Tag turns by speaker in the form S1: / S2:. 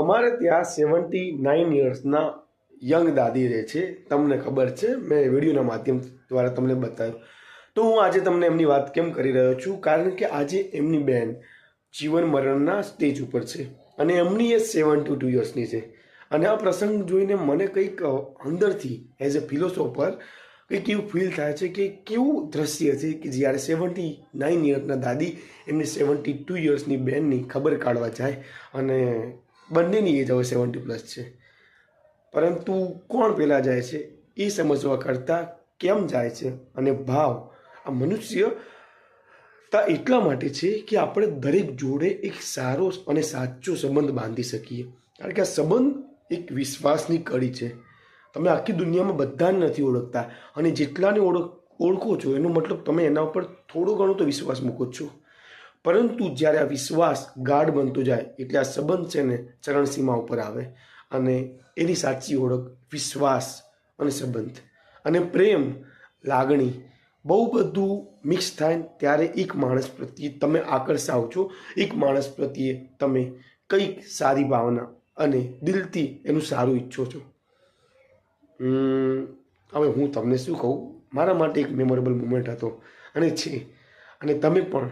S1: અમારે ત્યાં 79 યર્સના યંગ દાદી રહે છે. તમને ખબર છે, મેં વિડીયોના માધ્યમ દ્વારા તમને બતાવ્યું. તો હું આજે તમને એમની વાત કેમ કરી રહ્યો છું? કારણ કે આજે એમની બહેન જીવન મરણના સ્ટેજ ઉપર છે અને એમની એજ 72 યર્સની છે. અને આ પ્રસંગ જોઈને મને કંઈક અંદરથી એઝ અ ફિલોસોફર કંઈક એવું ફીલ થાય છે કે કેવું દ્રશ્ય છે કે જ્યારે 79 યર્સના દાદી એમની 72 યર્સની બહેનની ખબર કાઢવા જાય અને બંનેની એજ હવે 70+ છે. પરંતુ કોણ પહેલાં જાય છે એ સમજવા કરતાં કેમ જાય છે અને ભાવ આ મનુષ્ય તા એટલા માટે છે કે આપણે દરેક જોડે એક સારો અને સાચો સંબંધ બાંધી શકીએ. કારણ કે આ સંબંધ એક વિશ્વાસની કડી છે. તમે આખી દુનિયામાં બધાને નથી ઓળખતા અને જેટલાને ઓળખો છો એનો મતલબ તમે એના ઉપર થોડો ઘણો તો વિશ્વાસ મૂકો છો. પરંતુ જ્યારે આ વિશ્વાસ ગાઢ બનતો જાય એટલે આ સંબંધ છે ને ચરણસીમા ઉપર આવે અને એની સાચી ઓળખ વિશ્વાસ અને સંબંધ અને પ્રેમ લાગણી બહુ બધું મિક્સ થાય ત્યારે એક માણસ પ્રત્યે તમે આકર્ષાવ છો, એક માણસ પ્રત્યે તમે કંઈક સારી ભાવના અને દિલથી એનું સારું ઈચ્છો છો. હવે હું તમને શું કહું, મારા માટે એક મેમોરેબલ મુમેન્ટ હતો અને છે, અને તમે પણ